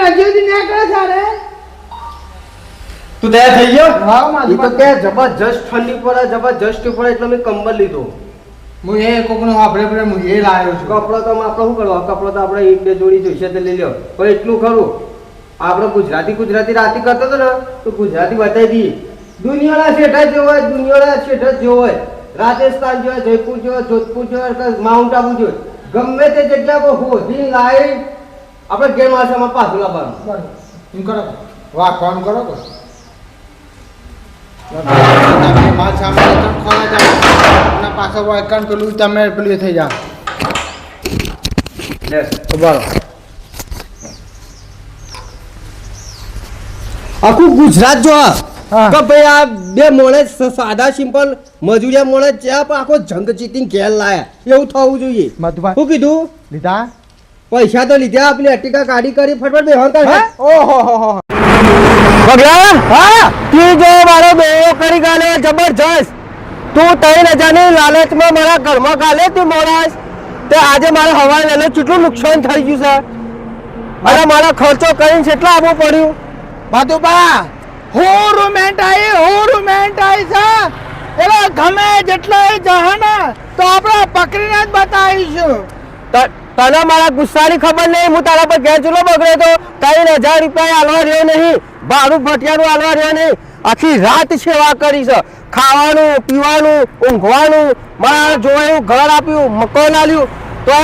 હજી નીકળે સારે તું તૈયાર થઈ ગયો? હા માં ઈ તો કે જબરજસ્ત ઠંડી પડે જબરજસ્ત પડે એટલે મેં કંબલ લીધો. હું એ કોકનો વાપરે પડે હું એ લાવ્યો છું. કપડો તો આપણે શું કરવા? કપડો તો આપણે એક બે જોડી જોઈશે તો લઈ લ્યો. પણ એટલું ખરું આપણે ગુજરાતી રાતી કરતો હતો ને તો ગુજરાતી બતાવી દઈએ. દુનિયાના શેઠા જેવો હોય, દુનિયાના શેઠા જેવો હોય, રાજસ્થાન જેવો, જયપુર જેવો, જોધપુર જેવો, માઉન્ટ આબુ જેવો, ગમે તે જગ્યા પર હોધી લાવી આપણે ગેર માસામાં પાછું લાવવાનું. બરાબર એમ કરો વાહ કોણ કરો તો માલ સામાન તમે ખોલા જાવ અને પાછો વાયકાન પેલું તમે પેલું થઈ જાવ બરાબર. આખું ગુજરાત જો કે ભાઈ આ બે મોણે સાદા સિમ્પલ મજૂરિયા મોણે જ્યાં પણ આખો જંગ જીતીને ઘેર લાયા એવું થવું જોઈએ. મધુભાઈ શું કીધું? લીધા પૈસા તો લીધા આપણી અટિકા ગાડી કરી ફટફટ બેહન કર. ઓહો હો હો પગલા હા તું જો મારો બેવો કરી ગાલે જબરજસ્ત. તું 3000 ની લાલચમાં મારા ઘરમાં ગાલે તું મોરાસ તે આજે મારે હવાઈ વેલે કેટલું નુકસાન થઈ ગયું છે અને મારા ખર્ચો કરીને કેટલા આપવું પડ્યું. મધુબા હું રૂમેન્ટ આવી છે એટલે ગમે જેટલા જહાના તો આપણે પકડીને જ બતાવીશું. તને મારા ગુસ્સાની ખબર નહીં. હું તારા પર ઘેર ચૂલો બગડ્યો તો 3000 રૂપિયા આલવા રહ્યો નહીં, ભાડું ભટિયાનું આલવા રહ્યો નહીં. આખી રાત સેવા કરી છે, ખાવાનું પીવાનું ઊંઘવાનું, મારા જોવાનું ઘર આપ્યું, મકાન આલ્યું. તો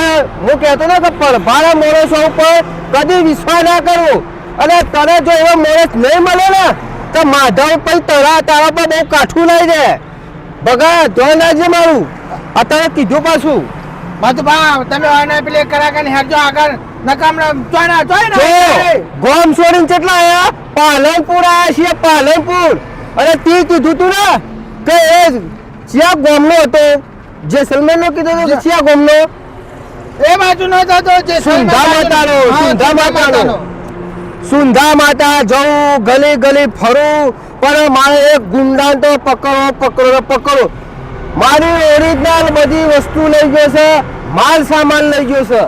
હું કહેતો ને કે પરભારા માણસો ઉપર કદી વિશ્વાસ ના કરવો. અને તને જો એવો માણસ નહીં મળે ને તો માધવ પછી તારા પર બહુ કાઠું લઈ જાય. બગા ધોઈ નાખજે મારું. અત્યારે કીધું પાછું. મધુબા તમે આને પેલે કરાકને હેરજો આગળ નકામના જોઈના ગોમ છોડીને કેટલા આયા? પાલનપુર આયા છીએ, પાલનપુર. અને તે કીધું તું ને કે એ ચિયા ગોમનો હતો, જેસલમેરનો કીધું હતું કે ચિયા ગોમનો? એ બાજુનો હતો જે સુંધા માતાનો, સુંધા માતાનો. સુંધા માતા જવું ગલી ગલી ફરું પણ મારે એક ગુંડા તો પકડો. મારી ઓરિજિનલ બધી વસ્તુ લઈ ગયો છે, માલ સામાન લઈ ગયો છે.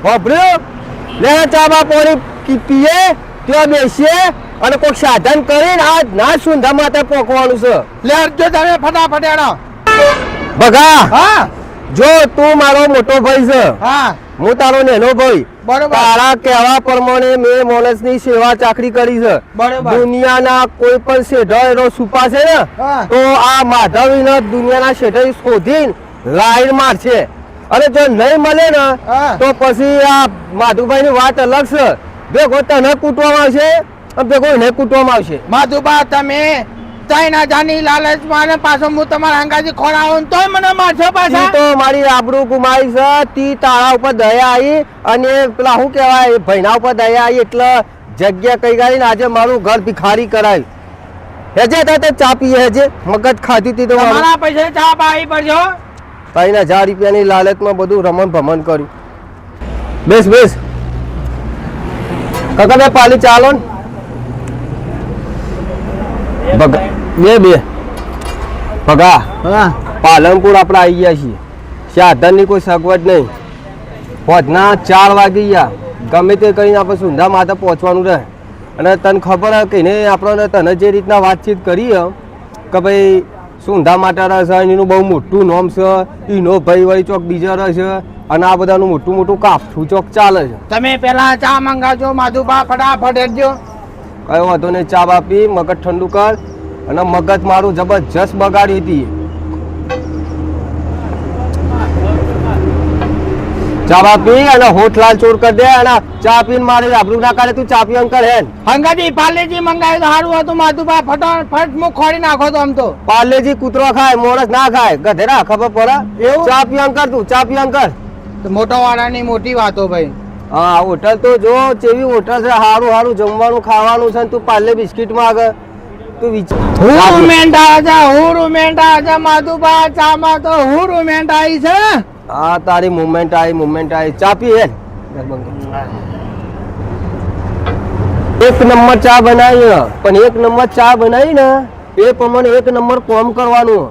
વાપર્યો લે ચાબા પાણી પીએ ત્યાં બેસીએ અને કોઈ સાધન કરીને આ ના સુંધા માતા પોકવાનું છે. લે જો તમે ફટાફટ એનો બગા હા જો તું મારો મોટો ભાઈ છે, હા હું તારો નેનો ભાઈ. બરોબર તારા કહેવા પ્રમાણે મેં માણસની સેવા ચાકરી કરી છે. બરોબર દુનિયાના કોઈ પણ શેઠો એનો છુપા છે ને હા. તો આ માધવીને દુનિયાના શેઠે શોધીને લાઈન મારશે. અને જો નહીં મળે ને હા. તો પછી આ માધુભાઈ ની વાત અલગ છે. ભેગો તને કૂટવામાં આવશે અને ભેગો એને કૂટવામાં આવશે. મધુબા તમે ચાઇના જાની લાલચમાં ને પાછો હું તમારા અંગાજી ખોરાવું તોય મને મારશો ઈ પાછા. તો મારી આબરૂ ગુમાવી છે. તી તારા ઉપર દયા આવી અને પેલા શું કહેવાય ભૈના ઉપર દયા આવી એટલે જગ્યા કઈ ગાડી આજે મારું ઘર ભિખારી કરાયું. હેજે તો ચા પીએ હેજે મગજ ખાધી હતી તો તમારા પૈસા ચા પાવી પડજો. 3000 રૂપિયાની લાલચમાં બધું રમણ ભમણ કર્યું. બેસ કાકા બે પાલી ચાલો ને બે ભગા. હા પાલનપુર આપણે આવી ગયા છીએ. સાધનની કોઈ સગવડ નહીં. પહોંચના 4 વાગી ગયા. ગમે તે કરીને આપણે સુંધા માતા પહોંચવાનું રહે. અને તને ખબર હે કે આપણને તને જે રીતના વાતચીત કરી કે ભાઈ સુંધા માતા રહેશે એનું બહુ મોટું નામ છે, એનો ભાઈ વળી ચોક બીજા રહેશે અને આ બધાનું મોટું કાફઠું ચોક ચાલે છે. તમે પેલા ચા મંગાવજો મધુબા ફટાફટ હેડજો. કયો વાંધો નહીં. ચા બાપી મગજ ઠંડુ કર. અને મગજ મારું જબરજસ્ત બગાડી હતી. ચા બાપી અને હોઠ લાલ ચોર કરી દે અને ચા પીને મારે આબરૂ ના કાઢે. તું ચા પીવાનું કર હેન. હંગાજી પાર્લેજી મંગાવ્યું તો સારું હતું મધુબા ફટાફટ મુખ ખોડી નાખો તો આમ તો. પાર્લેજી કૂતરો ખાય મોરસ ના ખાય ગધેડા ખબર પડે. એવું? ચા પીવાનું કર. તું ચા પીવાનું કર. મોટા વાળાની મોટી વાતો ભાઈ. હા હોટલ તો જો જેવી હોટલ છે, સારું જમવાનું ખાવાનું છે. તું પાર્લે બિસ્કિટ માંગ. તું હુરુમેન્ટ આજા મધુબા ચામાં તો હુરુમેન્ટ આવી છે. હા તારી મુવમેન્ટ આવી. ચા પી હેન. એક નંબર ચા બનાવી પણ એક નંબર ચા બનાવી ને એ પ્રમાણે એક નંબર કામ કરવાનું.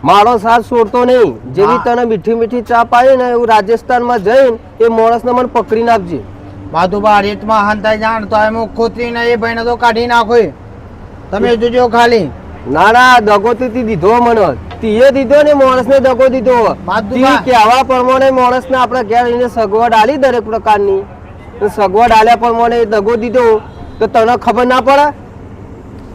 મારો સાથ છોડતો નહીં. જેવી તને મીઠી ચા પાઈ ને એવું રાજસ્થાનમાં જઈને એ માણસને મને પકડીને આપજે. માધુબા રેતમાં હંતાઈ જાણ તો એમ ખોતરીને એ ભાઈને તો કાઢી નાખો. તમે જોજો ખાલી. ના ના દગો તો દીધો મને, તીએ દીધો ને માણસને દગો દીધો. માધુબા કેવા પ્રમાણે માણસને આપણે ઘેર એને સગવડ આલી દરેક પ્રકારની, સગવડ આલ્યા પ્રમાણે દગો દીધો તો તને ખબર ના પડે?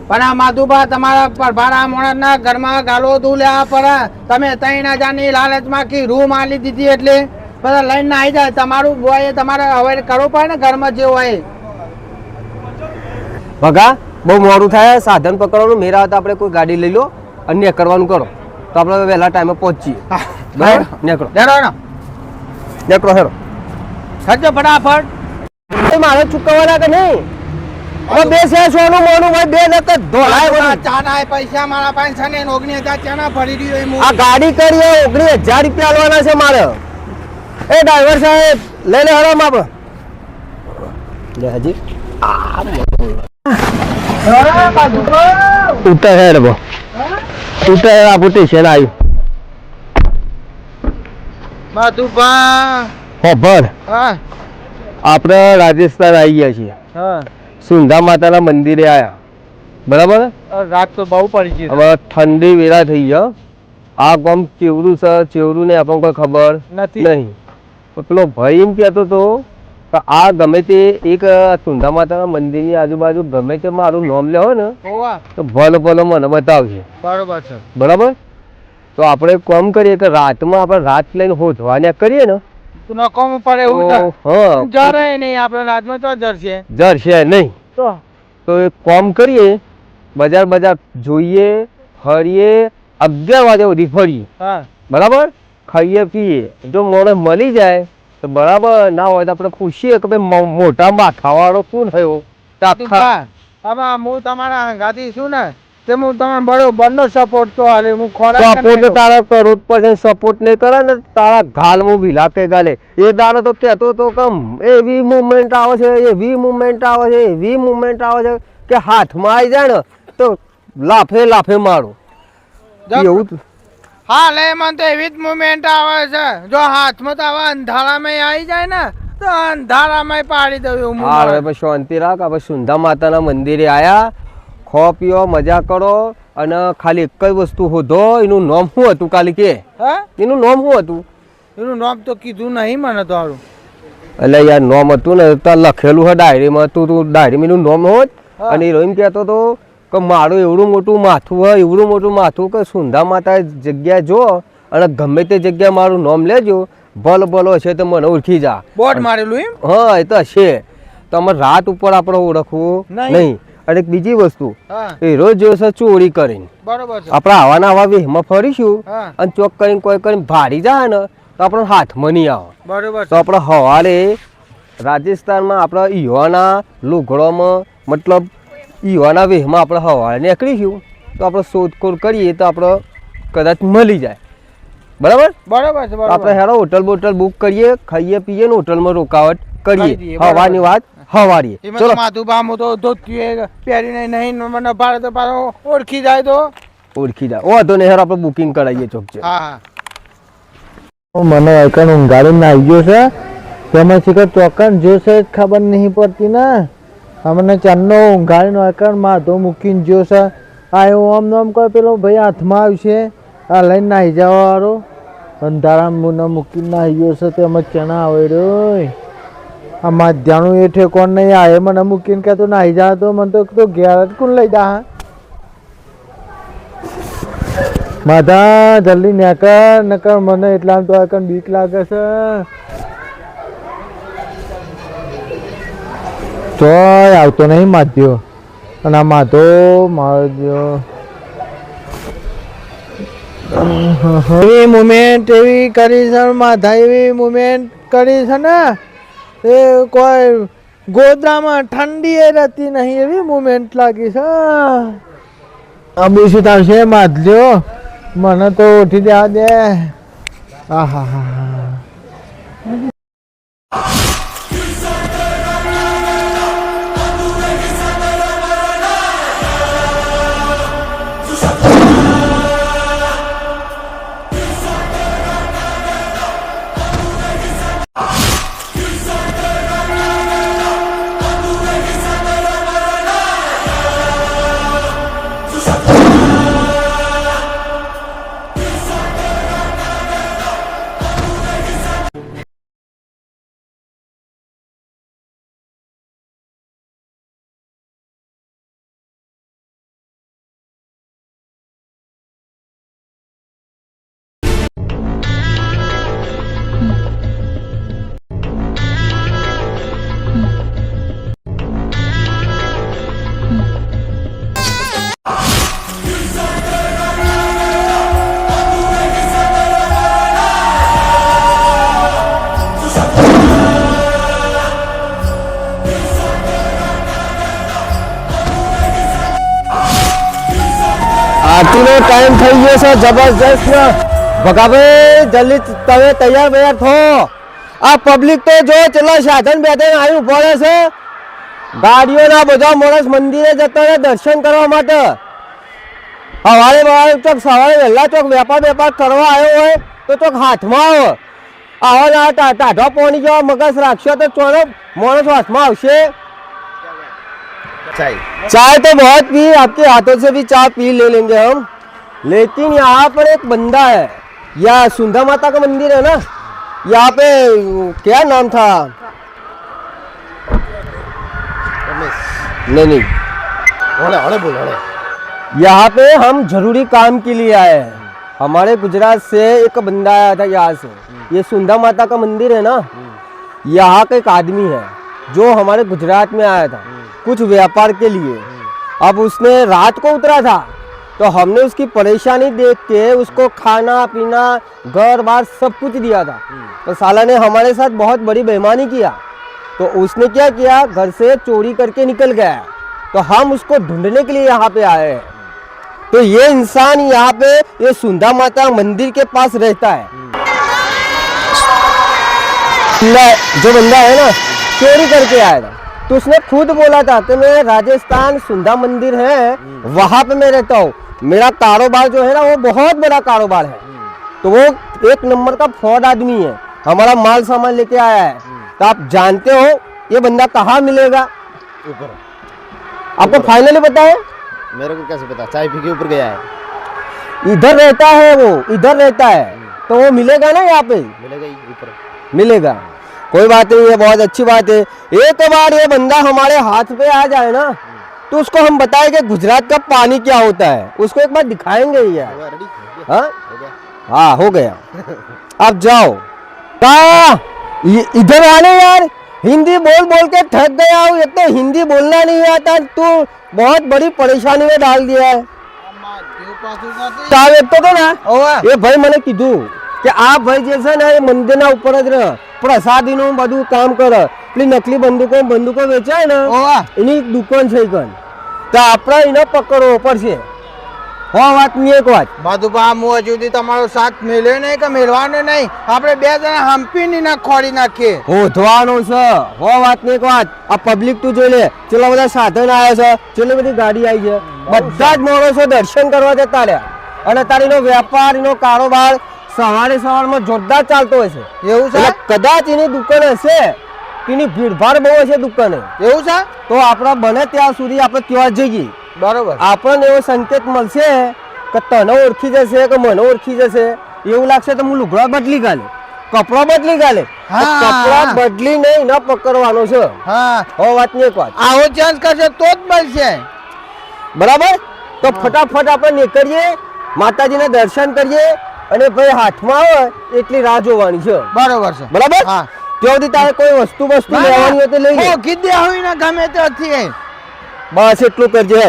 પણ આ માધુબા તમારા પરભારા માણસના ઘરમાં ગાલો દુલ્યા પડે. તમે 3000ની લાલચમાં કી રૂમ આલી દીધી એટલે બધા લઈને આવી જાય. તમારું બોય તમારે હવે કરવું પડે ને ઘરમાં જે હોય. ભગા બહુ મોડું થાય, સાધન પકડવાનું. મેરા હતા આપણે કોઈ ગાડી લઈ લો અને નીકળવાનું કરો તો આપણે વહેલા ટાઈમે પહોંચીએ. બરાબર? નીકળો નીકળો હેરો ખર્ચો ફટાફટ. મારે ચૂકવવાના કે નહીં? બે છે સોનું મોનું ભાઈ, બે નકર ધોલાય. ચાના પૈસા મારા પાસે ને 19,000 ચાના ભરી દીધો. આ ગાડી કરી 19,000 રૂપિયા આલવાના છે મારે. એ ડ્રાઈવર સાહેબ લઈ લે હરામ આપણે લે હજી ઉતર હેડ બો ઉતર હેડ આપું સ્ટેશન આવ્યું. માધુબા હો ભર હા આપણે રાજસ્થાન આવી ગયા છીએ. હા સુંધા માતાના મંદિરે આયા. બરાબર? રાત તો બહુ પડી ગઈ. હવે ઠંડી વેરા થઈ ગયા. આ ગામ ચેવરું છે, ચેવરું ને આપણને કોઈ ખબર નહીં. પેલો ભાઈ એમ કહેતો હતો કે આ ગમે તે એક સુંધા માતાના મંદિરની આજુબાજુ ગમે તે મારું નામ લેવો ને તો ભલે ભલે મને બતાવશે. બરોબર છે. બરાબર? તો આપણે કામ કરીએ કે રાતમાં આપણે રાત લઈને હોધવાને કરીએ ને નકોમ પડે એવું તો હા જરે નહીં આપણે રાતમાં તો જરશે નહીં. તો એક કામ કરીએ, બજાર બજાર જોઈએ, ફરીએ, 11 વાગે સુધી ફરીએ. બરાબર? ખાઈએ પીએ. જો મોડે મળી જાય તો બરાબર, ના હોય તો આપણે પૂછીએ કે ભાઈ મોટા માથાવાળો શું થયો. હું તમારા હંગાથી છું ને તે હું તમારે બરોબરનો સપોર્ટ તો હાલે. હું સપોર્ટ તારા કરોડ પર સપોર્ટ નહીં કરે ને તારા ગાલ હું ભીલા કે ગાલે. એ દાડો તો કહેતો તો કમ એવી મુવમેન્ટ આવે છે, એવી મુવમેન્ટ આવે છે, એવી મુવમેન્ટ આવે છે કે હાથમાં આવી જાય ને તો લાફે લાફે મારું એવું. હા લે મને તો એવી જ મુવમેન્ટ આવે છે. જો હાથમાં તો આવા અંધારામાં આવી જાય ને તો અંધારામાં પાડી દઉં. હા શાંતિ રાખ. આપણે સુંધા માતાના મંદિરે આયા, ખો પીઓ, મજા કરો અને ખાલી એક જ વસ્તુ હોધો. એનું નામ શું હતું કાલે કે? એનું નામ શું હતું? એનું નામ તો કીધું નહીં મને તો. એટલે યાર નામ હતું ને તો લખેલું છે ડાયરીમાં. તું ડાયરીમાં એનું નામ હોત. અને એ રોઈન કહેતો હતો કે મારું એવડું મોટું માથું હોય, એવડું મોટું માથું કે સુંધા માતા જગ્યા જો અને ગમે તે જગ્યાએ મારું નામ લેજો, ભલ ભલો હશે તો મને ઓળખી જા. બોર્ડ મારેલું એમ? હા એ તો હશે. તો અમે રાત ઉપર આપણે ઓળખવું નહીં. અને બીજી વસ્તુ એ રોજ જોશે ચોરી કરીને. બરોબર છે. આપણે આવાના આવા વેહમાં ફરીશું અને ચોક કરીને કોઈ કરીને ભારી જાય ને તો આપણે હાથમાં નહીં આવે. બરોબર. તો આપણે સવારે રાજસ્થાનમાં આપણે ઈવાના લુગડોમાં મતલબ ઈવાના વેહમાં આપણે સવારે નીકળીશું તો આપણે શોધખોળ કરીએ તો આપણે કદાચ મળી જાય. બરાબર? બરાબર છે. આપણે હેરો હોટલ બોટલ બુક કરીએ, ખાઈએ પીએ ને હોટલમાં રોકાવટ કરીએ. હવાની વાત હવારીએ. ચલો માધુબા હું તો ધોતી પહેરીને નહીં મને ભાડે તો પાછો ઓળખી જાય તો ઓળખી જાય. ઓ તો ને હેર આપણે બુકિંગ કરાવીએ ચોક છે. હા મને એકણ ઊંઘાડીને આવી ગયો છે. તેમાં શીખર ચોકન જોશે જ ખબર નહીં પડતી ને. અમને ચાંદનો ઊંઘાડીનો એકણ માધો મૂકીને જોશે. આ એવું આમ નામ કોઈ પેલો ભાઈ હાથમાં આવશે આ લઈને નાહી જવા વાળો અંધારામાં મૂકીને નાહી ગયો છે. તેમાં ચણા આવે રહ્યો આ માધ્યાનું એ ઠેકોણ નહીં. આ મને મૂકીને કહેતો નાહી જા તો મને તો ઘેર જ કોણ લઈ જા. માધા જલ્દી નકર મને એટલા તો આ બીક લાગે છે. ચોય આવતો નહીં માધ્યો. અને આ માધો મારો એવી મુમેન્ટ એવી કરી છે માધા, એવી મુમેન્ટ કરી છે ને એ કોઈ ગોધરામાં ઠંડી એ રહેતી નહીં એવી મુમેન્ટ લાગી છે. બીજું આવશે માધલ્યો મને તો ઉઠી દેવા દે. આહા હા આરતીનો ટાઈમ થઈ ગયો છે જબરજસ્ત. ભગાભાઈ જલ્દી તમે તૈયાર બૈયાર થો. આ પબ્લિક તો જો ચલો સાધન બેધન આવ્યું પડે છે. ગાડીઓના બધા માણસ મંદિરે જતા રહે દર્શન કરવા માટે. સવારે વહેલા ચોક વેપાર કરવા આવ્યો હોય તો ચોક હાથમાં આવે. આવા ટાઢા પોણી જેવા મગજ રાખશો તો ચોરો માણસ હાથમાં આવશે. चाय तो बहुत पी, आपके हाथों से भी चाय पी ले लेंगे हम, लेकिन यहाँ पर एक बंदा है, यह सुंदर माता का मंदिर है ना, यहाँ पे क्या नाम था? नहीं यहाँ पे हम जरूरी काम के लिए आए हैं. हमारे गुजरात से एक बंदा आया था यहाँ से. ये सुंदर माता का मंदिर है ना, यहाँ का एक आदमी है जो हमारे गुजरात में आया था कुछ व्यापार के लिए. अब उसने रात को उतरा था तो हमने उसकी परेशानी देख के उसको खाना पीना घर बार सब कुछ दिया था. तो साला ने हमारे साथ बहुत बड़ी बेईमानी किया. तो उसने क्या किया, घर से चोरी करके निकल गया. तो हम उसको ढूंढने के लिए यहाँ पे आए हैं. तो ये इंसान यहाँ पे ये सुंदर माता मंदिर के पास रहता है. जो बंदा है ना चोरी करके आया था, तो उसने खुद बोला था कि मैं राजस्थान सुंदर मंदिर है वहां पे मैं रहता हूँ. मेरा कारोबार जो है ना वो बहुत बड़ा कारोबार है. तो वो एक नंबर का फ्रॉड आदमी है. हमारा माल सामान लेके आया है. तो आप जानते हो ये बंदा कहाँ मिलेगा? ऊपर. आपको फाइनली पता है? मेरे को कैसे पता? चाय पी के ऊपर गया है. इधर रहता है वो, इधर रहता है. तो वो मिलेगा ना यहाँ पे? मिलेगा ही ऊपर. मिलेगा. कोई बात नहीं, ये बहुत अच्छी बात है. एक बार ये बंदा हमारे हाथ पे आ जाए ना तो उसको हम बताए कि गुजरात का पानी क्या होता है, उसको एक बार दिखाएंगे ही यार. रेडी? हाँ हो गया. हाँ हो गया. अब जाओ. इधर आने यार, हिंदी बोल बोल के थक गया हूँ. एक तो हिंदी बोलना नहीं आता, तू बहुत बड़ी परेशानी में डाल दिया है. एक तो ना ये भाई मैंने कीधु कि आप भाई जैसे ना ये मंदिर ना ऊपर ज रह प्रसादी નું બધું કામ કરે. પેલી નકલી બંદૂકો વેચાય ને એની દુકાન છે કન. તો આપણે એને પકડવો પડશે. હો વાત ની એક વાત માધુભા, હું હજુ સુધી તમારો સાથ મેળ્યો નહીં કે મેળવાનો નહીં. આપણે બે જણા હંપીની ના ખોડી નાખીએ. હોધવાનો છે. હો વાત ની એક વાત. આ પબ્લિક તું જોઈ લે, ચેટલા બધા સાધન આવ્યા છે, ચેટલી બધી ગાડી આવી છે. બધા જ માણસો દર્શન કરવા જતા રહ્યા. અને તારીનો વેપાર એનો કારોબાર સવારમાં જોરદાર ચાલતો હોય છે. એવું છે? કદાચ એની દુકાન હશે, એની ભીડભાડ બહુ હશે દુકાને. એવું છે? તો આપણા બને ત્યાં સુધી આપણે ત્યાં જઈએ. બરોબર. આપણને એવો સંકેત મળશે કે તને ઓળખી જશે કે મને ઓળખી જશે. એવું લાગશે તો હું લુગડા બદલી ગાલે, કપડા બદલી ગાલે. કપડા બદલી નહીં ન પકડવાનો છે. હા, હો વાત ની એક વાત. આવો ચાન્સ કરશે તો જ મળશે. બરાબર. તો ફટાફટ આપણે નીકળીએ, માતાજીના દર્શન કરીએ અને ભાઈ હાથમાં આવે એટલી રાહ જોવાની છે. બરોબર છે. બરાબર. હા. ત્યાં સુધી તારે કોઈ વસ્તુ લેવાની હોય તો લઈ લે. કીધે હોય ને ગમે ત્યાંથી. બસ એટલું કરજે.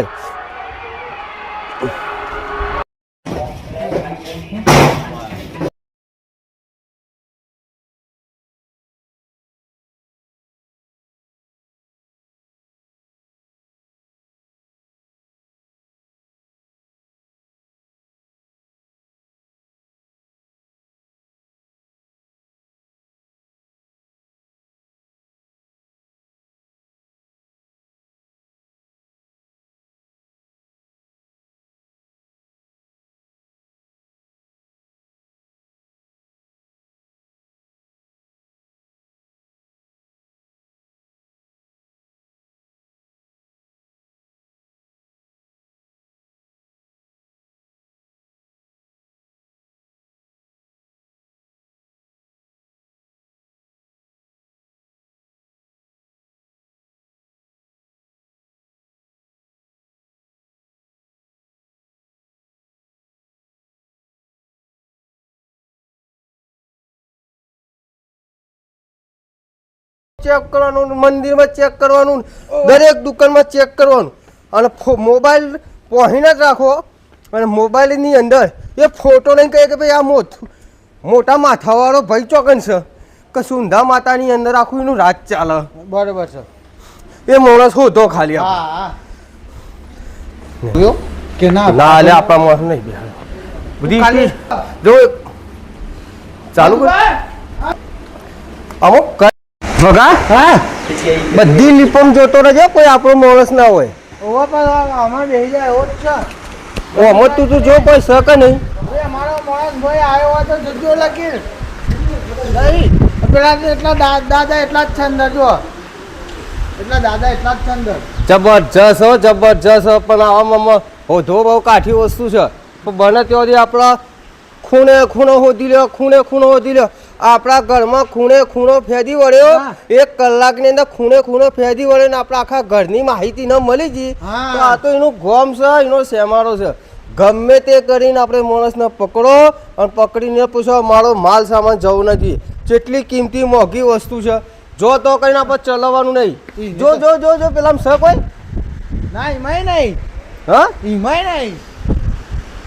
ચેક કરવાનું, મંદિરમાં ચેક કરવાનું, દરેક દુકાનમાં ચેક કરવાનું. અને મોબાઈલ પહોંચીને જ રાખો. અને મોબાઈલની અંદર એ ફોટો લઈને કહે કે ભાઈ આ મોટા માથાવાળો ભાઈ ચોકન છે કે સુંધા માતાની અંદર આખું એનું રાજ ચાલે. બરોબર છે. એ માણસ હોતો ખાલી. હા હા. કે ના ના લે આપણા મોસ નહીં બેહાડો બધી ખાલી- જો ચાલુ કર અમુક વગા હા બધી લીપમ જોતો રહેજો કોઈ આપણો માણસ ના હોય ઓવા પર અમાર બેહી જાય એવો જ છે ઓ અમુક તું જો કોઈ શક નહીં ભાઈ અમારો માણસ ભાઈ આવ્યો હોય તો જજો લખી નહીં પેલા તો એટલા દાદા એટલા જ છે અંદર જો એટલા દાદા એટલા જ છે અંદર જબરજસ્ત હો જબરજસ્ત હો. પણ આવામાં હોધો બહુ કાઠી વસ્તુ છે પણ બને ત્યાંથી આપણા ખૂણે ખૂણો હોધી લ્યો ખૂણે ખૂણો હોધી લ્યો આપણા ઘરમાં ખૂણે ખૂણો ફેદી વળ્યો હા. 1 કલાકની અંદર ખૂણે ખૂણો ફેદી વળ્યો ને આપણા આખા ઘરની માહિતી ન મળી ગઈ હા. તો આ તો એનું ગોમ છે એનો શેમારો છે ગમે તે કરીને આપણે માણસને પકડો અને પકડીને પૂછો મારો માલ સામાન જવું નથી જેટલી કિંમતી મોંઘી વસ્તુ છે જો તો કરીને આપણે ચલાવવાનું નહીં જો જો જો જો પેલા શક હોય ના એમાંય નહીં હા એમાંય નહીં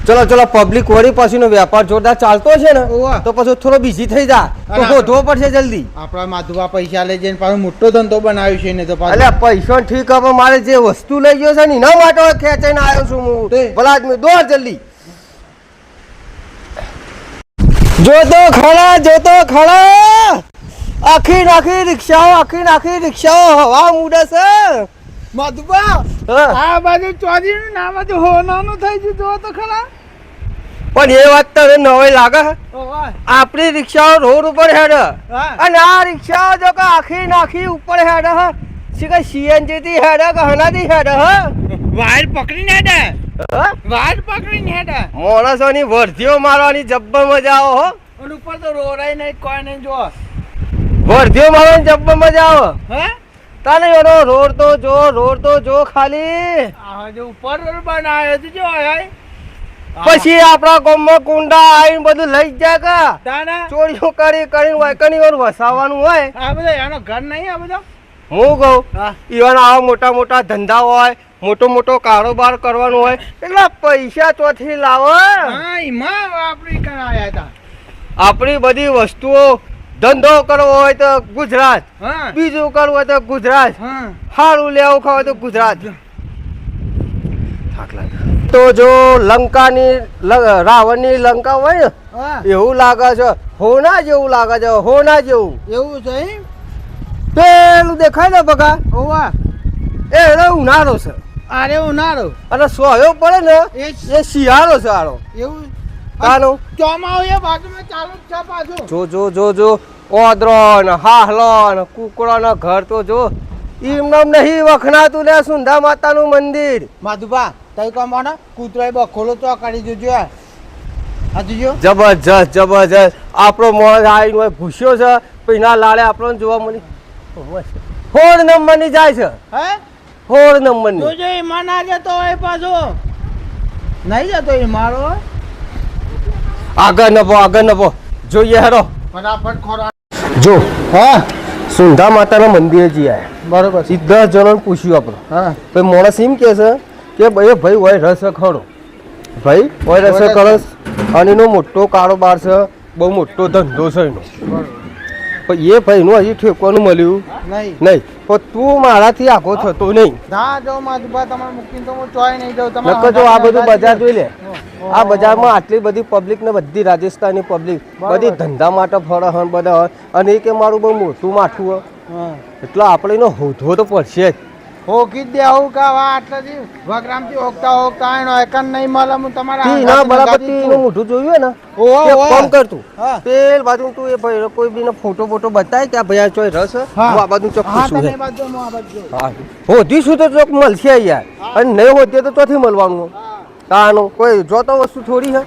ચલો ચલો પબ્લિક વળી પછીનો વેપાર જોરદાર ચાલતો છે ને ઓવા. તો પછી થોડો બિઝી થઈ જા તો અરે શોધવો પડશે જલ્દી આપણા માધુબા પૈસા લઈ જઈને પાછો મોટો ધંધો બનાવ્યો છે ને તો પાછો એટલે પૈસો ઠીક હવે મારે જે વસ્તુ લઈ ગયો છે ને એના માટે ખેંચાઈને આવ્યો છું હું તે. ભલા આદમી દોડ જલ્દી જોતો ખરા આખી નાખી રિક્ષાઓ હવા મૂડે છે માધુબા હા. આ બાજુ ચોરી ના બાજુ હોનાનું થઈ ગયું જો તો ખરા પણ એ વાત તને નવાઈ લાગે છે ઓવા. આપણી રિક્ષાઓ રોડ ઉપર હેડે હા. અને આ રિક્ષાઓ જો કે આખી નાખી ઉપર હેડે હ શીખે સીએનજી થી હેડે કે હનાથી હેડે હ વાયર પકડીને હેડે હા? વાયર પકડીને હેડે માણસોની વર્ધીઓ મારવાની જબ્બર મજા આવે હો અને ઉપર તો રોડાય નહીં કોઈ નહીં જો વર્ધીઓ મારવાની જબ્બર મજા આવે હે તાને એનો રોડ તો જો ખાલી આ જો ઉપર બનાવ્યો છે જો હે પછી આપણા ગામમાં કુંડા આવીને બધું લઈ જ જાય કા તાના ચોરીઓ કરીને વાયકની વાર વસાવાનું હોય આ બધો એનો ઘર નહીં આ બધો હું કહું હા ઈવન આવા મોટા ધંધા હોય મોટો કારોબાર કરવાનો હોય એટલા પૈસા ચોથી લાવો હા એમાં આપણી કણ આયા હતા આપણી બધી વસ્તુઓ ધંધો કરવો હોય તો ગુજરાત હા બીજું કરવું હોય તો ગુજરાત હા સારું લેવું ખાવ તો ગુજરાત તો જો લંકાની રાવણની લંકા હોય ને હા એવું લાગે છે હોના જેવું લાગે છે હોના જેવું એવું છે એમ? પેલું દેખાય ને બગા ઓવા એ એનો ઉનાળો છે અરે ઉનાળો અને સોયો પડે ને એ એ શિયાળો છે આનો એવું કાનો ચોમાવું એ બાજુમાં ચાલુ જ છે પાછું જો ઓદરો ને હાહલો ને કુકડો ને ઘર તો જો એમ નહીં વખણાતું લે સુંધા માતાનું મંદિર માધુબા તઈ કોમ ને કૂતરાય બખોલો તો કરી જોજો આ જોજો જબરજસ્ત આપણો મોણ આવીને હોય ભૂસ્યો છે પૈના લાડે આપણને જોવા મળી હોળ નંબરની જાય છે હે હોળ નંબરની જોજો એમાં ના જતો હોય પાછો નહીં જતો એ મારો આગળ નભો જોઈએ હેરો ફટાફટ ખોરા જો હા સુંધા માતાના મંદિરે જઈ આયા બરોબર છે 10 જણાને પૂછ્યું આપણે હા પછી માણસ એમ કે છે કે ભાઈ હોય રસ ખરો ભાઈ હોય રસ ખરો અને એનો મોટો કારોબાર છે બહુ મોટો ધંધો છે એનો પણ એ ભાઈનું હજી ઠેકવાનું મળ્યું નહીં નહીં પણ તું મારાથી આખો થતો નહીં ના જો માધુબા તમારે મૂકીને તો હું ચોય નહીં જાઉં નકર જો આ બધું બજાર જોઈ લે આ બજારમાં આટલી બધી પબ્લિક ને બધી રાજસ્થાની પબ્લિક બધી ધંધા માટે ફરે હન બધા હોય અને એ કે મારું બહુ મોટું માઠું હોય હા એટલે આપણે એનો હોધવો તો પડશે જ હોકી દે આવું કા વા આટલાથી વગરામથી હોકતા એનો એકન નહીં મળે હું તમારા તી ના બરાબર તી એનું મોઢું જોયું ને ઓહો, કે ઓહો. કોમ કર તું હા. પેલ બાજુ તું એ ભાઈ કોઈ બીનો ફોટો બતાય કે આ ભાઈ આ ચોય રસ હે? હા. હું આ બાજુ ચોખ્ખું હા છું તમે હે. બાજુ હું આ બાજુ હા હોધીશું તો ચોક મળશે યાર અને નહીં હોતીએ તો ચોથી મળવાનું તાનું કોઈ જોતો વસ્તુ થોડી હે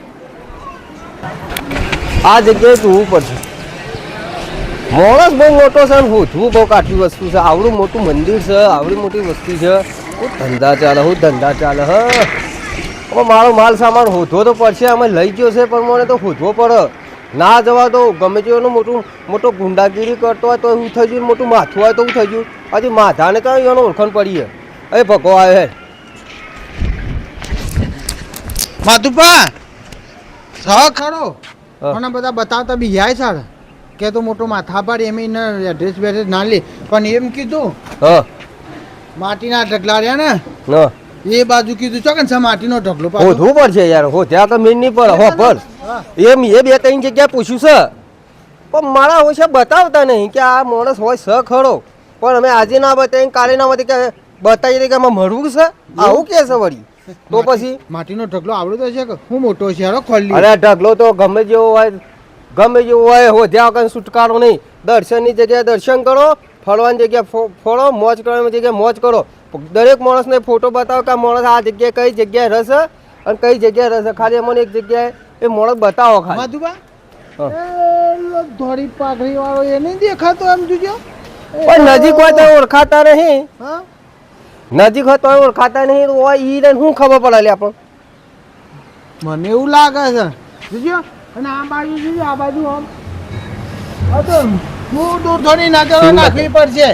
આ જગ્યાએ જોવું પડશે માણસ બહુ મોટો છે ને હોધવું બહુ કાઠી વસ્તુ છે આવડું મોટું મંદિર છે આવડી મોટી વસ્તુ છે હું ધંધા ચાલે હ હવે મારો માલ સામાન હોધવો તો પડશે અમે લઈ ગયો છે પણ મને તો હોધવો પડે ના જવા દો ગમે તે એનું મોટો ગુંડાગીરી કરતો હોય તો એવું થઈ ગયું મોટું માથું હોય તો એવું થઈ ગયું હજી માથાને તો એનો ઓળખાણ પડી એ ભગો આવે હે માધુપા ખરો હા. મને બધા બતાવતા બી જાય છે કે તો મોટો માથા પર એમ એડ્રેસ બેડ્રેસ ના લે પણ એમ કીધું હા માટીના ઢગલા રહ્યા ને ના એ બાજુ કીધું ચોકન છે માટીનો ઢગલો પાછો. હોધવું પડશે યાર હોધ્યા તો મેન નહીં પડે હો ભર હા. એમ એ બે ત્રણ જગ્યાએ પૂછ્યું છે પણ મારા હોય છે બતાવતા નહીં કે આ માણસ હોય છે ખરો પણ અમે આજે ના બતાવીને કાલે ના બતાવી કે બતાવી દઈએ કે આમાં મળવું છે આવું કે છે વળી તો પછી માટીનો ઢગલો આવડતો છે કે હું મોટો છે હેરો ખોલી અરે ઢગલો તો ગમે જેવો હોય હોધ્યા વગર છુટકારો નહીં દર્શનની જગ્યાએ દર્શન કરો ફરવાની જગ્યાએ ફરો મોજ કરવાની જગ્યાએ મોજ કરો દરેક માણસને ફોટો બતાવો કે આ માણસ આ જગ્યાએ કઈ જગ્યાએ રહેશે અને કઈ જગ્યાએ રહેશે ખાલી અમને એક જગ્યાએ એ માણસ બતાવો ખાલી માધુબા હા. એ ધોળી પાઘડી વાળો એ નહીં દેખાતો એમ જોજો. પણ નજીક હોય તો ઓળખાતા નહીં હા નજીક હોય તો ઓળખાતા નહીં તો હોય ઈ ને શું ખબર પડે લે આપણને મને એવું લાગે છે જોજો. અને આ બાજુ જોજો આ બાજુ આમ આ તો દૂર દૂર થોડી નજરો નાખવી પડશે.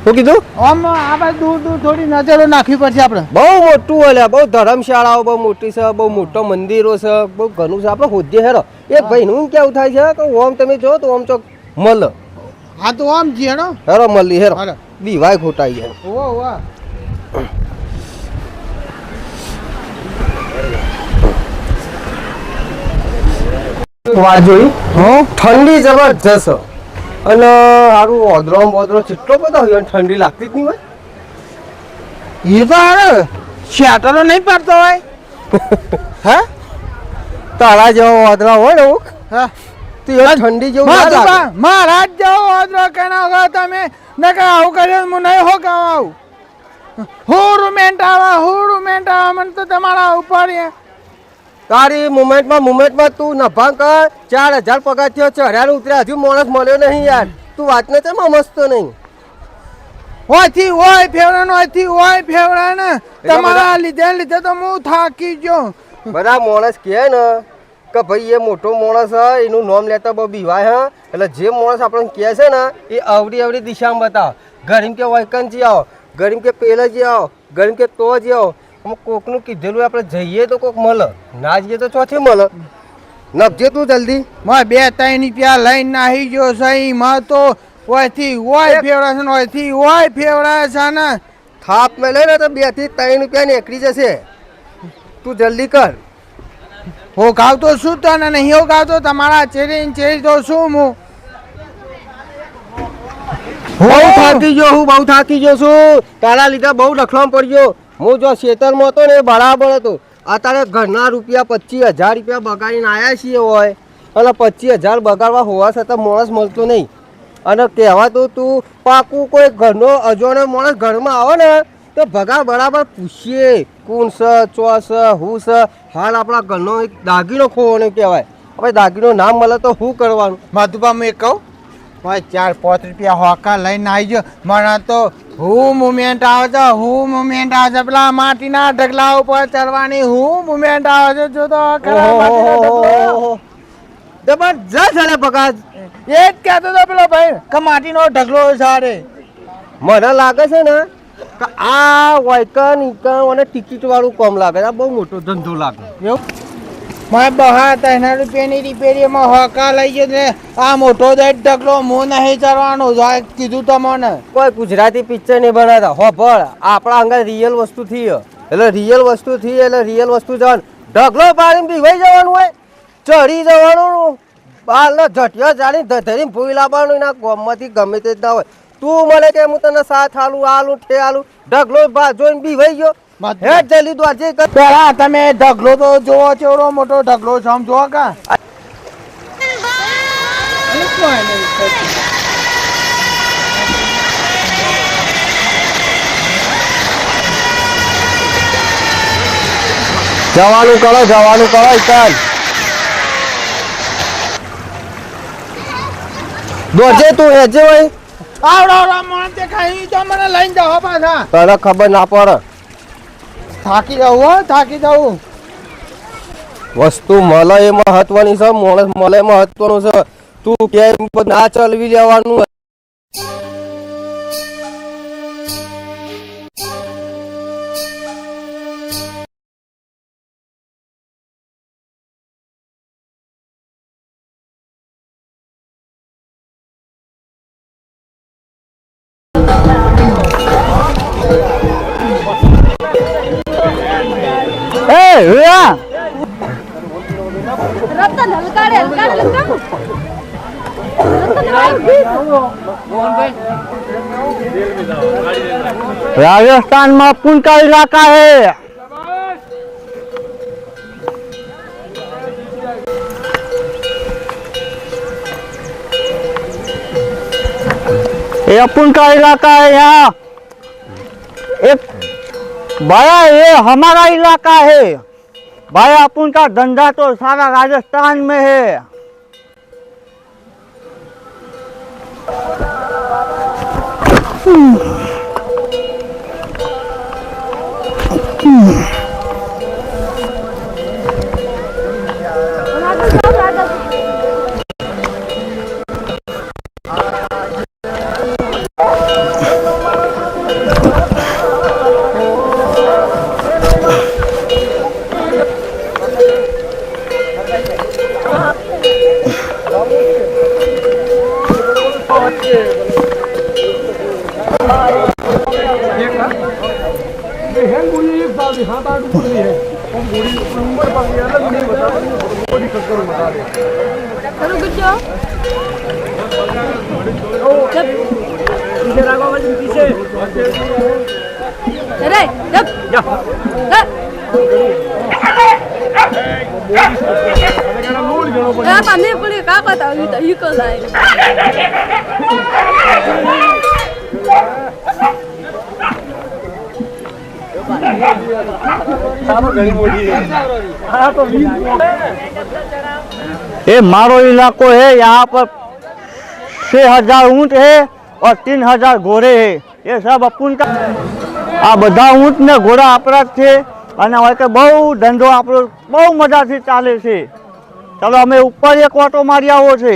શું કીધું આમ આ બાજુ દૂર દૂર થોડી નજરો નાખવી પડશે આપણે. બહુ મોટું હોય બહુ ધર્મશાળાઓ બહુ મોટી છે બહુ મોટો મંદિરો છે બહુ ઘણું છે આપણે હોદ્ય હેરો એક ભાઈ નું કેવું થાય છે કે ઓમ તમે જો તો ઓમ ચોક મલ હા તો આમ છે હેડો. હેરો મળી હેરો હાલો. બીવાય ખોટાઈ જાય ઓહો વાહ. વાત જોઈ ઠંડી જબરજસ્ત અને સારું ઓદરો બોદરો કેટલો બધો હોય અને ઠંડી લાગતી જ નહીં હોય એ તો હારે શેટરો નહીં પડતો હોય. હા તારા જેવો ઓદરા હોય ને અમુક હા તો એ ઠંડી જેવું ના લાગે માધુબા મહારાજ જેવો ઓદરો કેના હો તમે નકર આવું કર્યો હું નહીં હો ગાવ આવું. હુરુમેન્ટ આવા મને તો તમારા ઉપર એ. તારી મુમેન્ટમાં તું નફા કર 4000 પગાર થયો ચઢ્યા ઉતર્યા હજુ માણસ મળ્યો નહીં યાર તું વાત ને તેમાં મસ્તો નહીં ઓયથી ઓય ફેવરાનો ઓયથી ઓય ફેવરાને તમારા લીધે તો હું થાકી ગયો. બધા માણસ કહે ને કે ભાઈ એ મોટો માણસ છે એનું નામ લેતા બહુ બીવાય હા એટલે જે માણસ આપણને કહે છે ને એ અવડી દિશામાં બતાવો ગરીમ કે વૈકનજી આવો ગરીમ કે પેલાજી આવો ગરીમ કે તો જ આવો અમુક કોકનું કીધેલું આપણે જઈએ તો કોક મળે ના જઈએ તો ચોથી મળે નખજે તું જલ્દી મેં 2-3 રૂપિયા લઈને નાહી ગયો સહી માં તો ઓયથી ઓય ફેવરા છે ને ઓયથી ઓય ફેવરા છે ને. થાપ મેં લઈને તો 2 થી 3 રૂપિયા નીકળી જશે તું જલ્દી કર હું ગાવતો શું તને નહીં હું ગાવતો તમારા ચેરી તો શું હું બહુ થાકી ગયો છું તારા લીધે બહુ રખડવામાં પડ્યો હું જો ખેતરમાં હતો ને એ બરાબર હતો અત્યારે ઘરના રૂપિયા 25,000 રૂપિયા બગાડીને આવ્યા છીએ હોય અને 25,000 બગાડવા હોવા છતાં માણસ મળતો નહીં અને કહેવાતું તું પાકું કોઈ ઘરનો અજોણો માણસ ઘરમાં આવે ને તો ભગા બરાબર પૂછીએ કોણ છે ચો છે હું છે હાલ આપણા ઘરનો એક દાગીનો ખોવાનો કહેવાય હવે દાગીનો નામ મળે તો શું કરવાનું માધુબા મેં કહું ભાઈ 4-5 રૂપિયા હોકા લઈને આવી ગયો મને તો હું મુમેન્ટ આવે છે પેલા માટીના ઢગલા ઉપર ચડવાની હું મુમેન્ટ આવે છે જો તો ખરા માટીના ઢગલો. જબરજસ્ત હાલે પગાર એ જ કહેતો હતો પેલો ભાઈ કે માટીનો ઢગલો સારે. મને લાગે છે ને કે આ વાયકન ઇકન અને ટિકિટ વાળું કામ લાગે છે આ બહુ મોટો ધંધો લાગે એવું મારે 2,000 રૂપિયાની રિપેરીમાં હોકા લઈ ગયો ને આ મોટો દઈ ઢગલો હું નહીં ચડવાનો કીધું તમને. કોઈ ગુજરાતી પિક્ચર નહીં બનાવતા હો ભળ આપણા અંગા રિયલ વસ્તુ થઈ એટલે રિયલ વસ્તુ જવાનું ઢગલો પાડીને ભીવાઈ જવાનું હોય ચડી જવાનું બારનો ઝટિયો ચાલી ધધરીને ભૂઈ લાવવાનું એના ગમમાંથી ગમે તે જ ના હોય તું મને કે હું તને સાથ આલું ઠે આલું ઢગલો જોઈને ભીવાઈ ગયો હેડ જલ્દી તું આજે કર પેલા તમે ઢગલો તો જોવો ચેવડો મોટો ઢગલો છે આમ જોવો કા જવાનું કરો ચાલ દોડજે તું હેજે હોય આવડો મને દેખાય તો મને લઈને જાઓ પાછા. તને ખબર ના પડે થાકી જાઉં વસ્તુ મળે એ મહત્વની છે માણસ મળે મહત્વનું છે તું કે ના ચલવી લેવાનું हुआ रतन हलकाड़े हलकाड़े लगा राजस्थान में पुल का इलाका है। ये अपन का इलाका है। यहाँ एक भाया ये हमारा इलाका है भाई। अपन का धंधा तो सारा राजस्थान में है। अरे जब पानी पड़ी का पता ये को लाए ये मारो इलाको है। यहाँ पर 6000 ऊँट है और 3000 घोड़े है। ये सब अपन का आ बधा ऊँट ने घोड़ा अपना છે અને હવે કે બહુ ધંધો આપણો બહુ મજાથી ચાલે છે। ચાલો અમે ઉપર એક ઓટો મારી આવો છે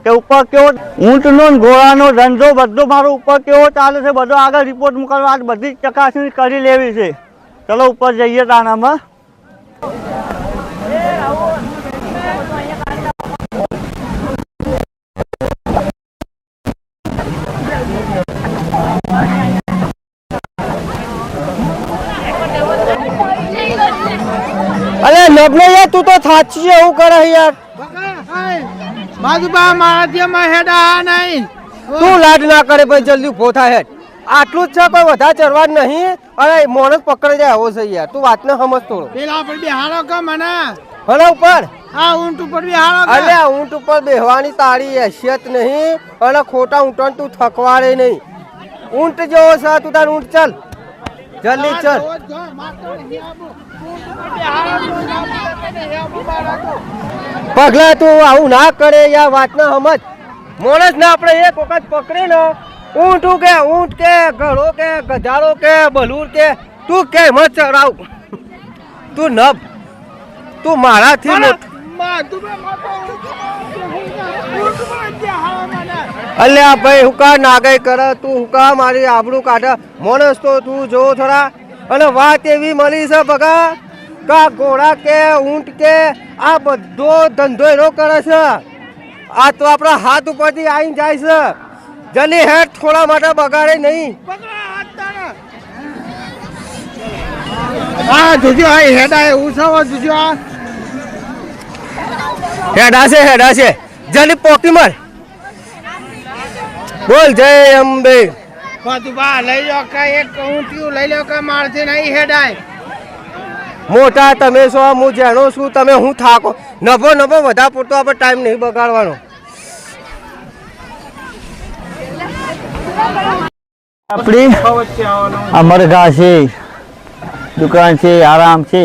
કે ઉપર કેવો ઊંટનો ને ઘોડાનો ધંધો બધો મારો ઉપર કેવો ચાલે છે બધો આગળ રિપોર્ટ મોકલવા બધી ચકાસણી કરી લેવી છે। ચલો ઉપર જઈએ તાનામાં। अरे नबले यार तू तो थाची है वो कर यार। માધુબા માધ્યમાં હેડા નહીં તું લાડ ના કરે ભાઈ જલ્દી ઉભો થાય હેડ। આટલું જ છે કોઈ વધારે ચરવા નહીં। અરે મોણસ પકડી જાય આવો છે યાર તું વાત ને સમજ થોડો। પેલા પર બિહારો કે મને હલો ઉપર આ ઊંટ ઉપર બિહારો કે અરે ઊંટ ઉપર બેહવાની તારી हैसियत નહીં અને ખોટા ઊંટને તું થકવાડે નહીં। ઊંટ જેવો છે તું તાર ઊંટ ચલ જલ્દી ચલ। પગલા તું આવું ના કરે યાર વાત ના સમજ। મોણસ ને આપણે એક વખત પકડે ને ઊંટ કે ઘોડો કે ગધાડો કે બલૂર કે તું કે મત ચરાવ તું નબ તું મારાથી અલ્યા ભાઈ હુકા નાગાઈ કરે તું હુકા મારી આબરૂ કાઢે। મોણસ તો તું જો થોડા અને વાત એવી મળી છે બગા કા ઘોડા કે ઊંટ કે આ બધો ધંધો એનો કરે છે। આ તો આપણા હાથ ઉપરથી આવીને જાય છે। જલ્દી હેડ થોડા માટે બગાડે નહીં। હા જોજો આ હેડા એવું છે જોજો આ હેડા છે જલ્દી પોકી માર બોલ જય અંબે। માધુબા લઈ લો કે એક ઊંટિયું લઈ લો કે મારથી નહીં હેડાય। મોટા તમે છો હું જેનો છું તમે હું થાકો નભો વધારે પૂરતો આપણે ટાઈમ નહીં બગાડવાનો। આપણી અમરગા છે દુકાન છે આરામ છે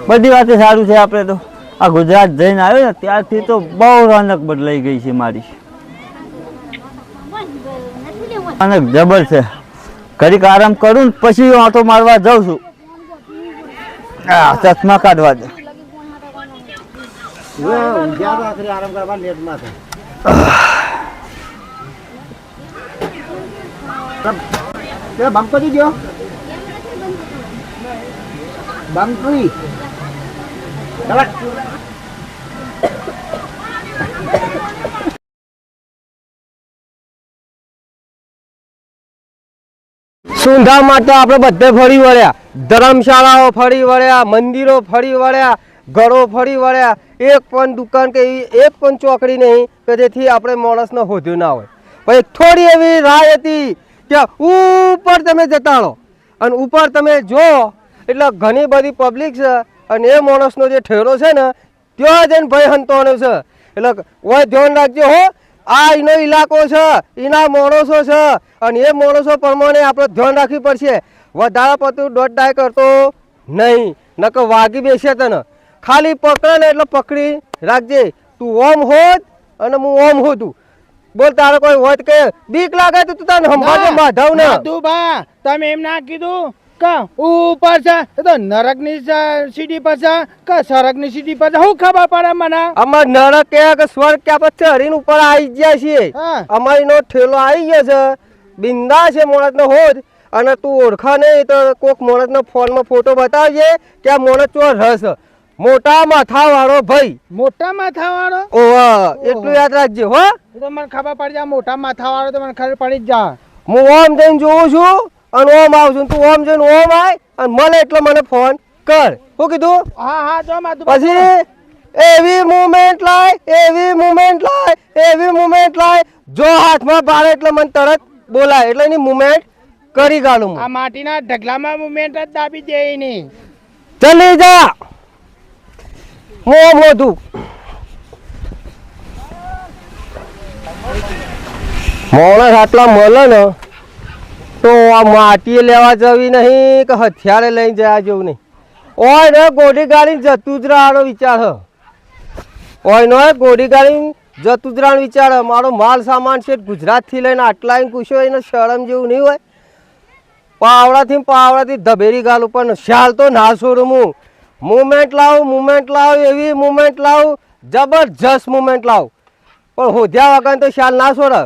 બધી વાતે સારું છે। આપણે તો આ ગુજરાત જઈને આવ્યો ને ત્યારથી તો બહુ રોનક બદલાઈ ગઈ છે મારી। રોનક જબર છે। ઘડીક આરામ કરું ને પછી આંટો મારવા જાઉં છું। હા ચશ્મા કાઢવા દે આરામ કરવા લેટ માં બંધ કરી દો બંધ કરી સુંધા માટે આપણે બધે ફરી વળ્યા, ધર્મશાળાઓ ફરી વળ્યા, મંદિરો ફરી વળ્યા, ઘરો ફરી વળ્યા, એક પણ દુકાન કે એવી એક પણ ચોકડી નહીં કે જેથી આપણે માણસનો હોદ્યો ના હોય. પછી થોડી એવી રાહ હતી કે ઉપર તમે જતા રહો અને ઉપર તમે જો એટલે ઘણી બધી પબ્લિક છે અને એ માણસનો જે ઠેરો છે ને ત્યાં જઈને ભય હંતવાનું છે. એટલે ઓય ધ્યાન રાખજો હો, આ એનો ઇલાકો છે, એના માણસો છે અને એ માણસો પ્રમાણે આપણે ધ્યાન રાખવી પડશે. વધારે પડતું દોઢ ડાય કરતો નહીં, નકર વાગી બેસે તને. ખાલી પકડે ને એટલે પકડી રાખજે. તું ઓમ હોત અને હું ઓમ હોતું. બોલ તારે કોઈ હોત કે બીક લાગે તો તું તને સંભાળજો માધવ ને. માધુભા તમે એમ ના કીધું કે ઉપર છે એ તો નરકની સીડી પર છે કે સ્વર્ગની સીડી પર છે, શું ખબર પડે મને? અમાર નરક કે સ્વર્ગ કે આપણે ચડીને ઉપર આવી ગયા છીએ. હા. અમારીનો ઠેલો આવી ગયો છે, બિંદા છે માણસનો હોજ. અને તું ઓળખા નહીં તો કોક માણસનો ફોનમાં ફોટો બતાવજે કે આ માણસ ચોર રસ મોટા માથા વાળો ભાઈ. મોટા માથા વાળો? ઓહ, એટલું યાદ રાખજે હો. એ તો મને ખબર પડી જાય, મોટા માથા વાળો તો મને ખબર પડી જ જા. હું ઓમ જઈને જોઉં છું અને ઓમ આવું છું, તું ઓમ જઈને ઓમ આય અને મળે એટલે મને ફોન કર. શું કીધું? હા હા જો માધુભા. પછી એવી મુમેન્ટ લાય, એવી મુમેન્ટ લાય, એવી મુમેન્ટ લાય, જો હાથમાં પાડે એટલે મને તરત બોલાય એટલે એની મુમેન્ટ કરી ગાલું હું. આ માટીના ઢગલામાં મુમેન્ટ જ દાબી દે એની. ચલી જા હું મોઢું. માણસ આટલા મળે ને તો આ માટી લેવા જવી નહીં કે હથિયારે લઈને જવા જેવું નહીં. ઓય ને ગોડી ગાડી જતું જ રહેવાનો વિચાર હ. ઓય નો ગોડી ગાડી જતું જ રહેવાનો વિચાર હ. મારો માલ સામાન છે ગુજરાતથી લઈને આટલા પૂછ્યો એને શરમ જેવું નહીં હોય. પાવડાથી ધબેરી ગાલું પણ શાલ તો ના છોડું હું. મુમેન્ટ લાવું એવી મુમેન્ટ લાવું, જબરજસ્ત મુમેન્ટ લાવું પણ હોધ્યા વગર તો શાલ ના છોડે.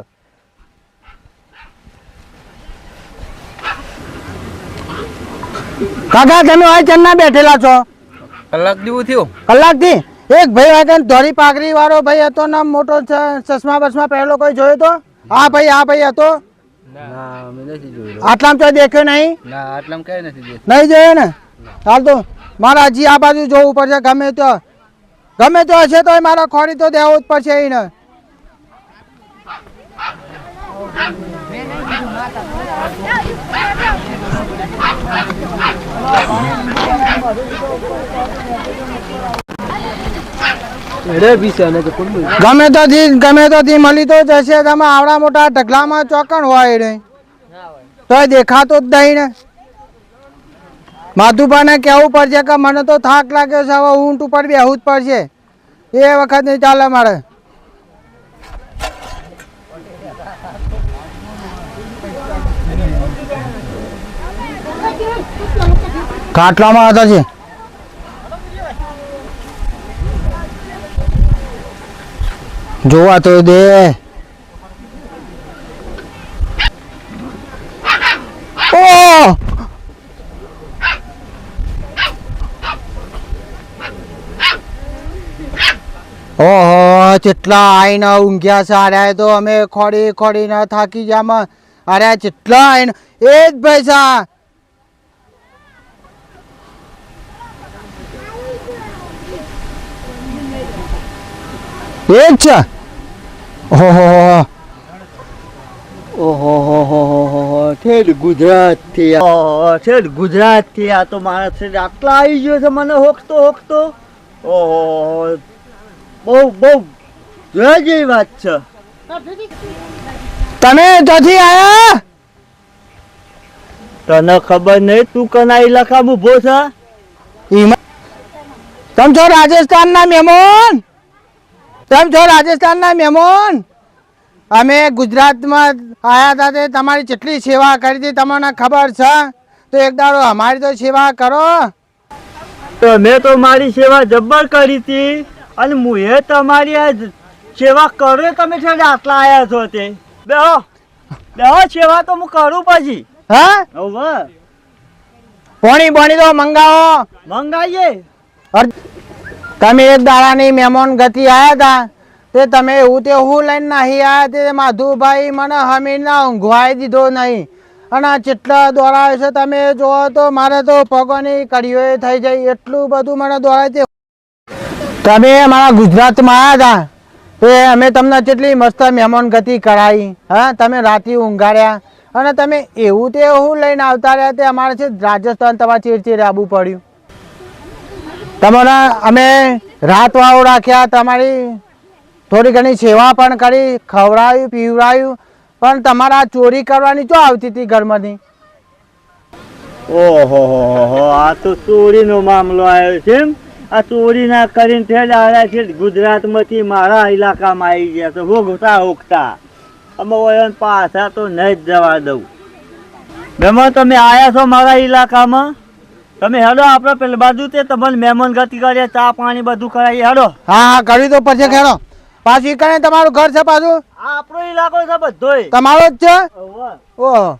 કાકા તમે આ ચન્ના બેઠેલા છો? કલાક જેવું થયું. કલાકથી એક ભાઈ આગળ ધોળી પાઘડી વાળો ભાઈ હતો ને મોટો ચશ્મા બસમાં પહેલો કોઈ જોયો તો? હા ભાઈ હતો. ના અમે નથી જોયું. આટલામાં તો દેખ્યો નહીં? ના આટલામાં કઈ નથી જોયું. નહીં જોયો ને? હાલ તો મારા હજી આ બાજુ જોવું પડશે. ગમે તો હશે તો મારા ખોરી તો દેવું જ પડશે એને. ગમે તો થી મળી તો જશે. તમે આવડા મોટા ઢગલામાં ચોકણ હોય ને તો દેખાતો જ નહીં ને. માધુભાને કહેવું પડશે કે મને તો થાક લાગ્યો છે, હવે ઊંટ ઉપર બેહવું જ પડશે. એ વખત નહીં ચાલે મારે. કાટલામાં હતા છે. જોવા તો દે. ઓહ ઓહો કેટલા આઈને ઊંઘ્યા છે. અરે તો અમે ખોડી ના થાકી જામાં. અરે કેટલા આઈને એ જ પૈસા. એ જ છે. ઓહો ઠેઠ ગુજરાતથી આ તો માણસ છે આટલા આવી ગયો છે મને હોકતો. ઓહો બહુ જોયા જેવી વાત છે. તમે ત્યાંથી આયા? તને ખબર નહીં તું કના ઇલાકામાં ઉભો છે? તમે છો રાજસ્થાનના મહેમાન? અમે ગુજરાતમાં આયા હતા તે તમારી કેટલી સેવા કરી હતી તમને ખબર છે? તો એક દાડો અમારી તો સેવા કરો. તમે તો મારી સેવા જબ્બર કરી હતી અને હું એ તમારી આ સેવા કરો. તમે છે આટલા આયા છો તે બેહો સેવા તો હું કરું પછી. હા હવે પોણી તો મંગાવો. મંગાઈએ. તમે એક દાડાની મહેમાન ગતિ આયા હતા તે તમે એવું તે હું લઈને નહીં આયા તે માધુભાઈ મને હમીર ના ઊંઘવાઈ દીધો નહીં. અને આ જેટલા દોડાવે છે તમે જોવો તો મારે તો પગોની કડીઓ થઈ જાય એટલું બધું મને દોડાય છે. તમે અમારા ગુજરાતમાં આવ્યા હતા એ અમે તમને જેટલી મસ્ત મહેમાન ગતિ કરાવી, હા તમે રાતે ઊંઘાડ્યા અને તમે એવું તે એવું લઈને આવતા રહ્યા તે અમારે છે રાજસ્થાન તમારે ચીરચીરે આવવું પડ્યું. તમારા અમે રાત વાળો રાખ્યા, તમારી થોડી ઘણી સેવા પણ કરી, ખવડાવ્યું પીવડાવ્યું, પણ તમારા ચોરી કરવાની શું આવતી હતી ઘરમાંથી? ઓહો આ તો ચોરીનો મામલો આવ્યો છે એમ? આ ચોરી ના કરીને તે જ આવ્યા છે ગુજરાતમાંથી મારા ઇલાકામાં આવી ગયા તો હોગતા હોગતા અમે વયન પાછા તો નહીં જ જવા દઉં. મહેમાન તમે આવ્યા છો મારા ઇલાકામાં, તમે હેડો આપણે પેલી બાજુ તે તમને મહેમાન ગતિ કરીએ, ચા પાણી બધું કરાવીએ. હેડો. હા હા કરી દો પછી ખેડો. પાછું ઈ કને તમારું ઘર છે પાછું? આ આપણો ઇલાકો છે બધોય તમારો જ છે? ઓહો.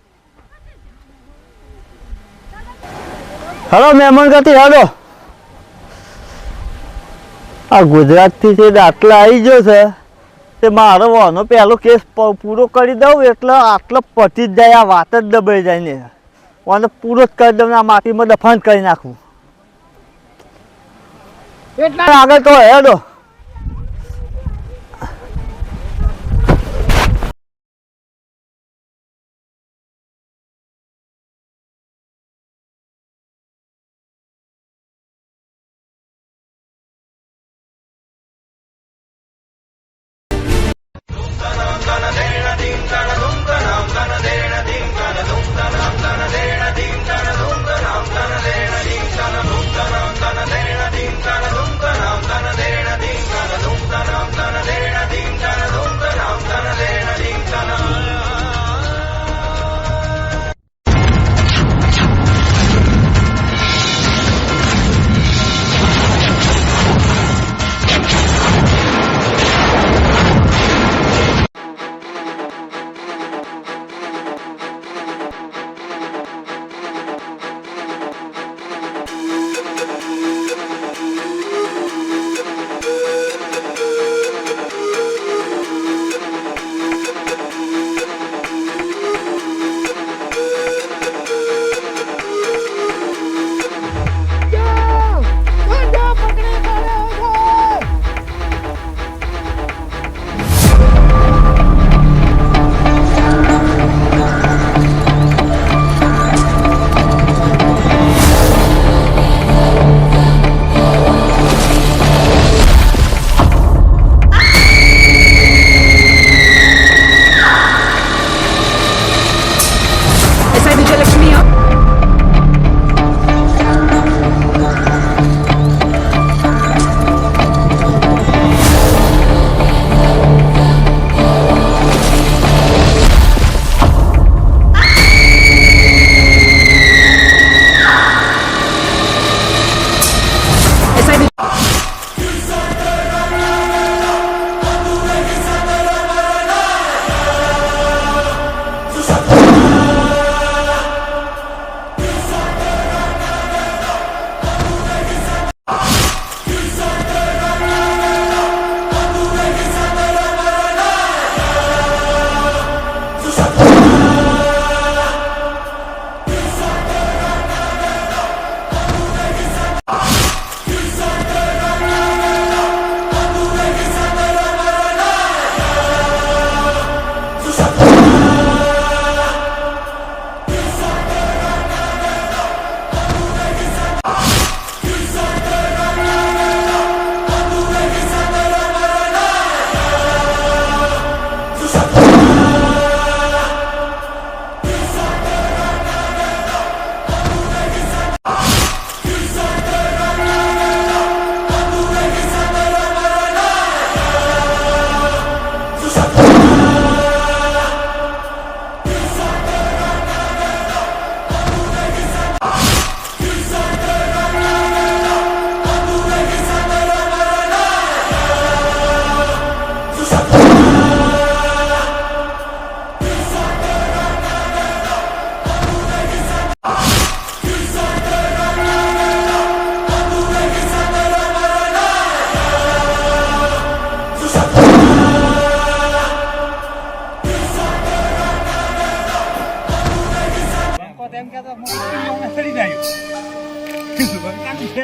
હેલો મહેમાન ગતિ હેડો. આ ગુજરાતથી છે આટલા આવી ગયો છે તે મારો વાનો પહેલો કેસ પૂરો કરી દઉં એટલે આટલો પતી જ જાય, આ વાત જ દબાઈ જાય ને વાનો પૂરો જ કરી દઉં, આ માટીમાં દફન કરી નાખવું. આગળ તો હેડો. હું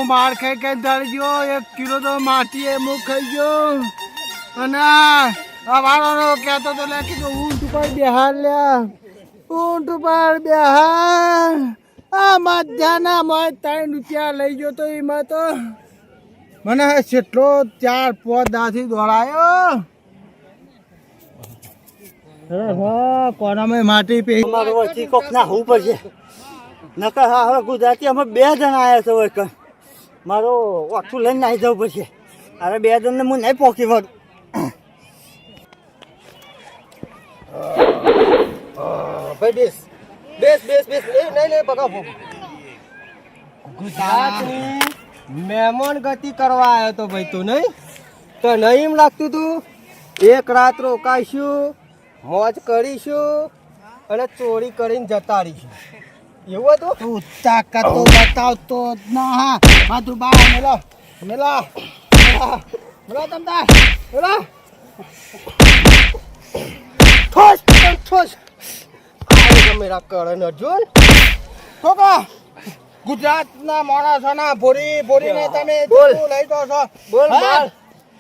માર ખાઈ ખાઈ ધરી ગયો 1 કિલો તો માટી હું ખાઈ ગયો અને આ વાળો કહેતો તો લે કીધું ઊંટ ઉપર બેહાર લ્યા ઊંટ ઉપર બેહાર આ મધ્યાના મોય 3 રૂપિયા લઈ ગયો તો એમાં તો મને કેટલો 4-5 દાથી દોડાયો કોનામાં માટી પે અમારો વચ્ચે કોક નાહવું પડશે નકર હા ગુજરાતી અમે 2 જણા આવ્યા છો એક મારો ઓઠું લઈને નાહી જવું પડશે અરે 2 જણને હું નહીં પોકી વળું ભાઈ બેસ નહીં બગા ગુજરાતની મહેમાન ગતિ કરવા આવ્યો તો ભાઈ તું નહીં તો નહીં એમ લાગતું તું એક રાત રોકાઈશું મોજ કરીશું અને ચોરી કરીને જતા રહીશું એવું હતું તું તાકાત તો બતાવતો જ ના હા માધુ બા મેલો મેલો મેલો તમતા મેલો ઠોસ મેરા કરણ અર્જુન કોકા ગુજરાતના માણસોના ભોરીને તમે બોલ. શું લઈ જાઓ છો બોલ હા?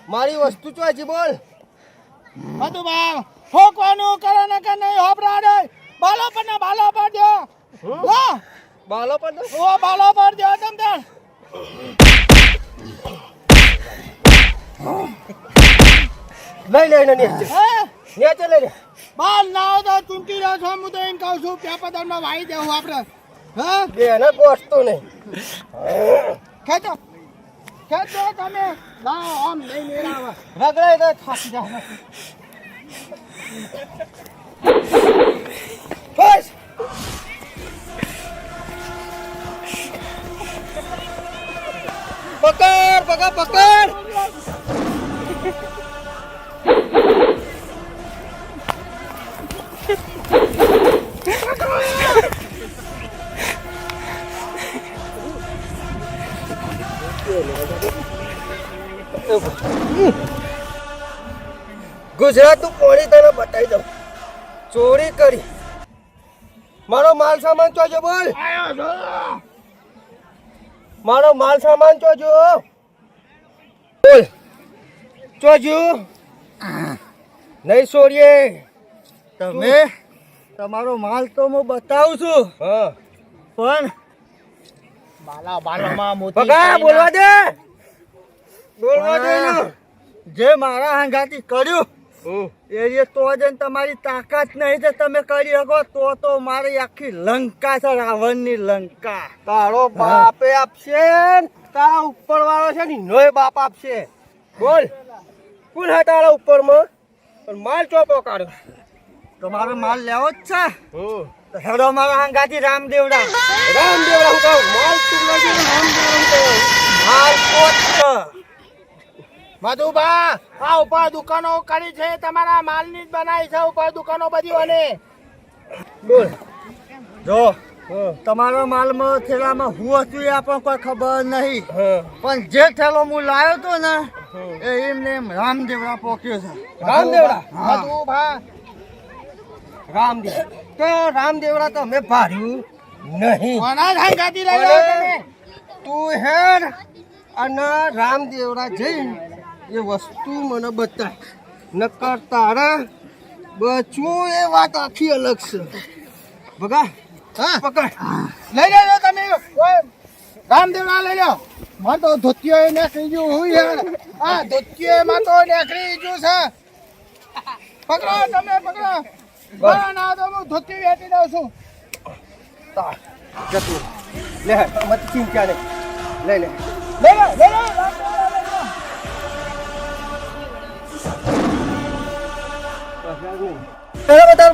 મારી વસ્તુ ચોજી બોલ માધુ બા ઠોકવાનું કરે ને કે નહીં હોબરાડે બાલો પર ને બાલો પર દો હા બાલો પર ઓ બાલો પર દો તમતા લઈ લે નીચે હા નીચે લઈ લે બાલ ના હોય તો ચૂંટી રહ્યો છો હું તો એમ કહું છું પેપરમાં વાઈ દેવું આપણે હા બેને ગોઠતું નહીં ખેંચો તમે લાવો આમ નહીં મેળાવે રગડાય તો થાકી જાય બસ પકડ ગુજરાતનું પોણી તને બતાવી દઉં ચોરી કરી મારો માલ સામાન ચોજો બોલ મારો માલ સામાન ચોજો બોલ ચોજો નહીં છોડીએ તમે તમારો માલ તો હું બતાવું છું હા પણ બાલામાં મોતી પગા બોલવા દે ને જે મારા હંગાથી કર્યું એ તો જ તમારી તાકાત નહીં છે તમે કરી શકો તો મારી આખી લંકા છે રાવણની લંકા તારો બાપે આપશે ને તારા ઉપર વાળો છે ને નોય બાપ આપશે બોલ કોણ હે તારા ઉપરમાં પણ માલ ચોપો કાઢ્યો તમારો માલ લેવો જ છે તો હેડો મારા હંગાથી રામદેવડા રામદેવડા હું કહું માલ તું લઈ રામદેવડા માલ કોટ છે મધુબા આ ઉપર દુકાનો કરી છે તમારા માલની જ બનાવી છે ઉપર દુકાનો બધી અને બોલ જો તમારા માલમાં થેલામાં હું હતું એ આપણને કોઈ ખબર નહીં પણ જે થેલો હું લાવ્યો તો ને એ એમને એમ રામદેવડા પોક્યો છે રામદેવડા મધુબા રામદેવ તો રામદેવડા તો મેં ભાર્યું નહીં કોના સંગાતી લઈ લો તમે તું હેર અને રામદેવડા જઈને એ વસ્તુ મને બતાય નકર તારા બચવું એ વાત આખી અલગ છે બગા હા પકડ લઈ લેજો તમે ઓય રામદેવડા લઈ લો માં તો ધોતિયો એ નીકળી ગયું હોય યાર આ ધોતિયો માં તો નીકળી ગયું છે પકડો તમે પકડો બરાબર ના તો હું ધોતી વેચી દઉં છું તાર જતું લે મત ચિંતા નહીં લઈ લે લઈ લો રામદેવડા લઈ લો બરાબર તાર